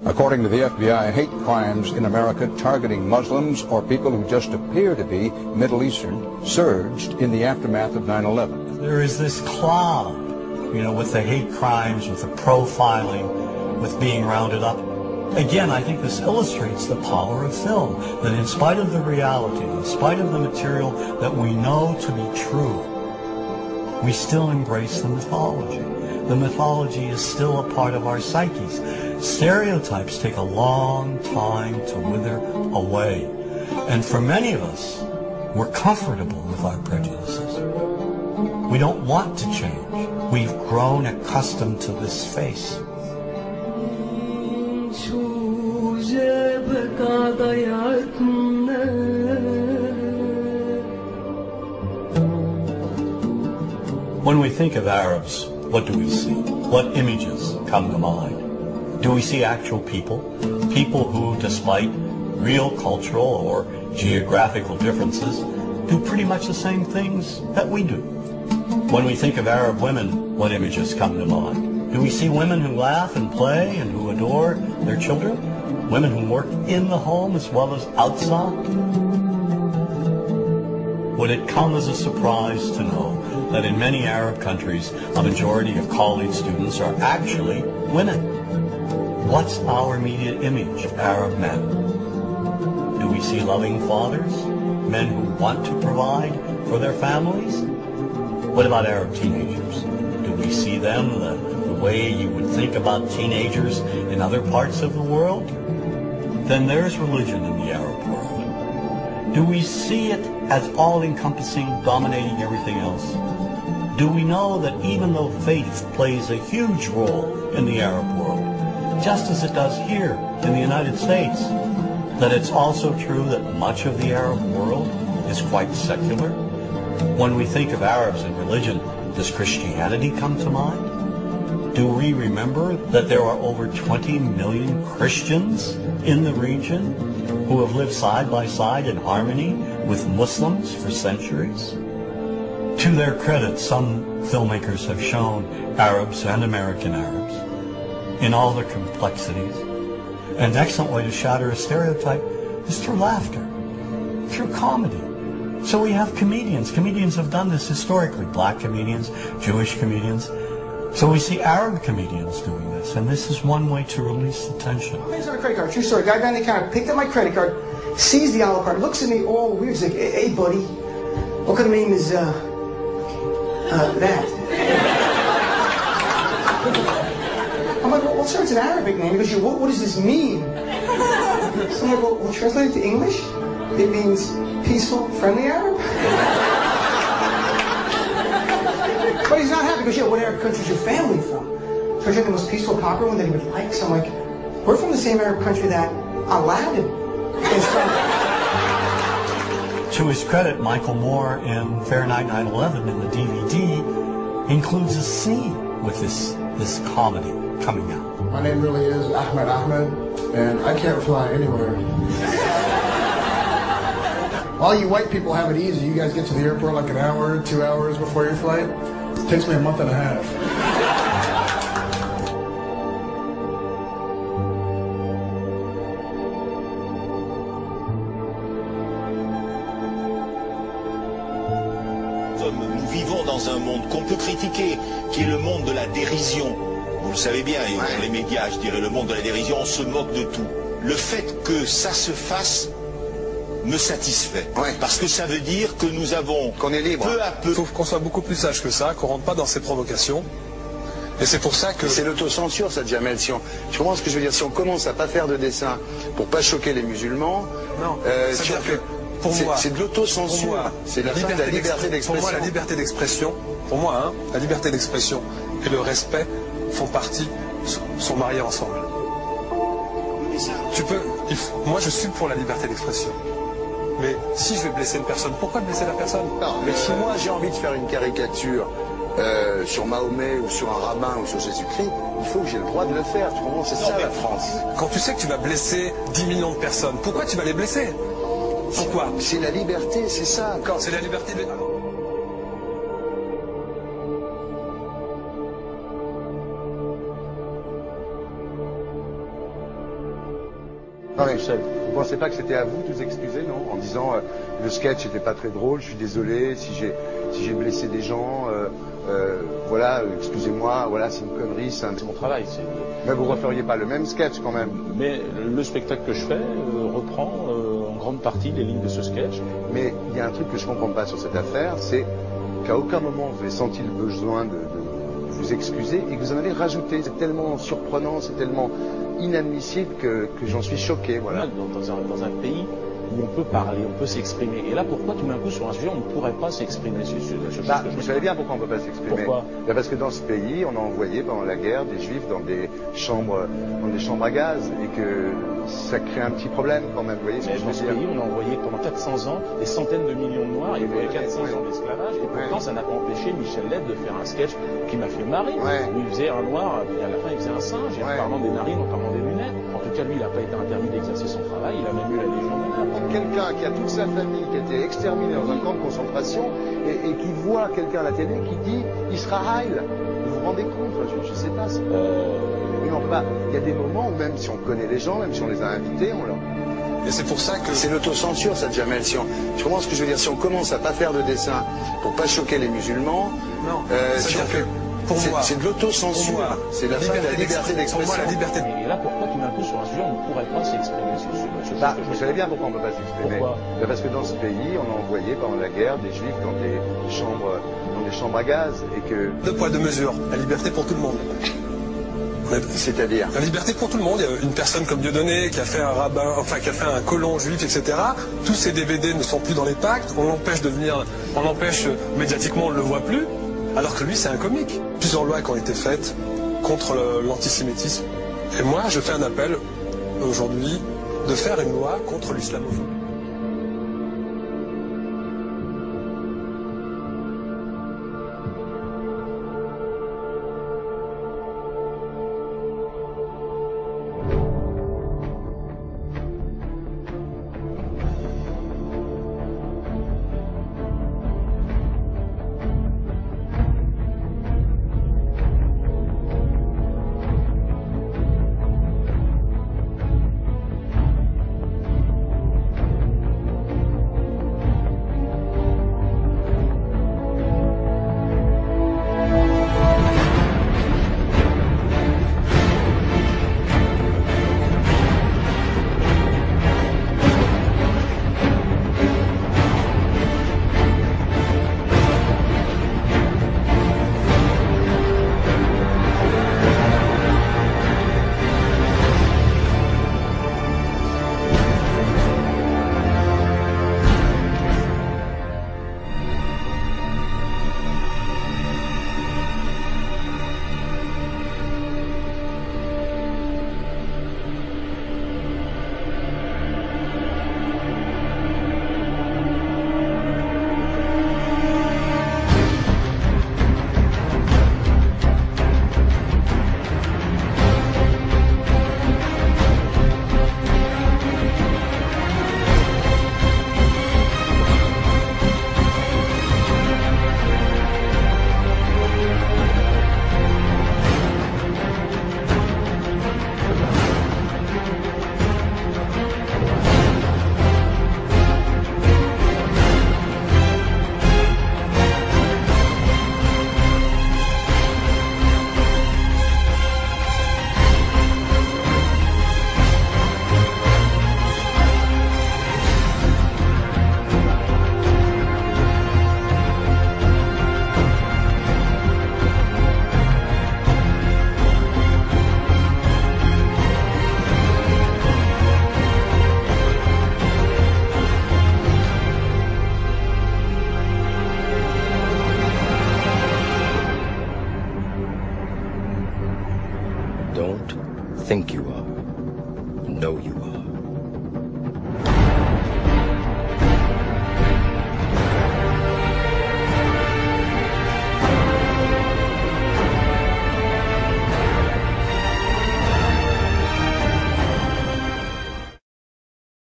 According to the FBI, hate crimes in America targeting Muslims or people who just appear to be Middle Eastern surged in the aftermath of 9/11. There is this cloud, with the hate crimes, with the profiling, with being rounded up. Again, I think this illustrates the power of film, that in spite of the reality, in spite of the material that we know to be true, we still embrace the mythology. The mythology is still a part of our psyches. Stereotypes take a long time to wither away. And for many of us, we're comfortable with our prejudices. We don't want to change. We've grown accustomed to this face. When we think of Arabs, what do we see? What images come to mind? Do we see actual people? People who, despite real cultural or geographical differences, do pretty much the same things that we do. When we think of Arab women, what images come to mind? Do we see women who laugh and play and who adore their children? Women who work in the home as well as outside? Would it come as a surprise to know that in many Arab countries, a majority of college students are actually women? What's our immediate image of Arab men? Do we see loving fathers? Men who want to provide for their families? What about Arab teenagers? Do we see them the way you would think about teenagers in other parts of the world? Then there's religion in the Arab world. Do we see it as all-encompassing, dominating everything else? Do we know that even though faith plays a huge role in the Arab world, just as it does here in the United States, that it's also true that much of the Arab world is quite secular? When we think of Arabs and religion, does Christianity come to mind? Do we remember that there are over 20 million Christians in the region who have lived side by side in harmony with Muslims for centuries? To their credit, some filmmakers have shown Arabs and American Arabs in all their complexities. An excellent way to shatter a stereotype is through laughter, through comedy. So we have comedians. Comedians have done this historically. Black comedians, Jewish comedians. So we see Arab comedians doing this, and this is one way to release the tension. Hands on a credit card, true story. Guy behind the counter picked up my credit card, sees the olive card, looks at me all weird. He's like, hey buddy, what kind of name is that? I'm like, well sir, it's an Arabic name. He goes, what does this mean? So I'm like, well translate it to English. It means peaceful, friendly Arab. But he's not happy. He goes, yeah, what Arab country is your family from? So I tried the most peaceful, popular one that he would like. So I'm like, we're from the same Arab country that Aladdin is from. To his credit, Michael Moore in Fahrenheit 9/11 in the DVD includes a scene with this comedy coming out. My name really is Ahmed, and I can't fly anywhere. All you white people have it easy. You guys get to the airport like an hour, 2 hours before your flight. It takes me a month and a half. Nous vivons dans un monde qu'on peut critiquer, qui est le monde de la dérision. Vous le savez bien, et dans les médias, je dirais, le monde de la dérision, on se moque de tout. Le fait que ça se fasse me satisfait. Parce que ça veut dire que nous avons, qu'on est libre, peu à peu... Il faut qu'on soit beaucoup plus sage que ça, qu'on rentre pas dans ces provocations. Et c'est pour ça que... C'est l'autocensure, ça, Jamel. Tu comprends ce que je veux dire? Si on commence à pas faire de dessin pour pas choquer les musulmans... Non, c'est de l'autocensure. C'est la fin de la liberté d'expression. Pour moi, la liberté d'expression, la liberté d'expression et le respect font partie, sont mariés ensemble. Moi, je suis pour la liberté d'expression. Mais si je vais blesser une personne, pourquoi blesser la personne? Non, mais si moi j'ai envie de faire une caricature sur Mahomet ou sur un rabbin ou sur Jésus-Christ, il faut que j'ai le droit de le faire. Tu comprends? C'est ça la France. Quand tu sais que tu vas blesser 10 millions de personnes, pourquoi tu vas les blesser? Pourquoi? C'est la liberté, c'est ça. C'est la liberté de... Non, mais vous pensez pas que c'était à vous de vous excuser, non? En disant le sketch n'était pas très drôle, je suis désolé si j'ai blessé des gens, voilà, excusez-moi, voilà, c'est une connerie, c'est mon travail. Mais vous referiez pas le même sketch quand même? Mais le spectacle que je fais reprend en grande partie les lignes de ce sketch. Mais il y a un truc que je comprends pas sur cette affaire, c'est qu'à aucun moment vous avez senti le besoin de vous excuser et que vous en avez rajouté. C'est tellement surprenant, c'est tellement inadmissible que j'en suis choqué. Voilà. Dans un pays où on peut parler, on peut s'exprimer. Et là, pourquoi tout d'un coup, sur un sujet, on ne pourrait pas s'exprimer sur ce sujet? Vous savez bien pourquoi on ne peut pas s'exprimer. Pourquoi? Parce que dans ce pays, on a envoyé pendant la guerre des juifs dans des chambres à gaz et que ça crée un petit problème quand même. Vous voyez ce que je veux dire? Dans ce pays, on a envoyé pendant 400 ans des centaines de millions de Noirs. Il y a eu 400 ans d'esclavage. Et pourtant, ça n'a pas empêché Michel Leb de faire un sketch qui m'a fait marrer. Où il faisait un noir, et à la fin, il faisait un singe. Et en parlant des narines, en parlant des lunettes. En tout cas, lui, il n'a pas été interdit d'exercer son travail. Il a même eu la Légion d'honneur. Quelqu'un qui a toute sa famille qui a été exterminée dans un camp de concentration et qui voit quelqu'un à la télé qui dit Israël. Vous vous rendez compte? Je sais pas. Il y a des moments où même si on connaît les gens, même si on les a invités, on leur... Et c'est pour ça que... C'est l'autocensure, ça, Jamel. Tu comprends ce que je veux dire? Si on commence à pas faire de dessin pour pas choquer les musulmans... Non, si on fait... Pour moi, c'est de l'autocensure. C'est la fin de la liberté d'expression. Pour moi, la liberté. Et là, pourquoi tout d'un coup, sur un sujet, on ne pourrait pas s'exprimer sur ce sujet? Vous savez bien pourquoi on ne peut pas s'exprimer. Pourquoi? Parce que dans ce pays, on a envoyé pendant la guerre des juifs dans des chambres à gaz et que... Deux poids, deux mesures. La liberté pour tout le monde. C'est-à-dire? La liberté pour tout le monde. Il y a une personne comme Dieudonné qui a fait un rabbin, enfin qui a fait un colon juif, etc. Tous ces DVD ne sont plus dans les pactes. On l'empêche médiatiquement, on ne le voit plus. Alors que lui, c'est un comique. Plusieurs lois qui ont été faites contre l'antisémitisme. Et moi, je fais un appel aujourd'hui de faire une loi contre l'islamophobie.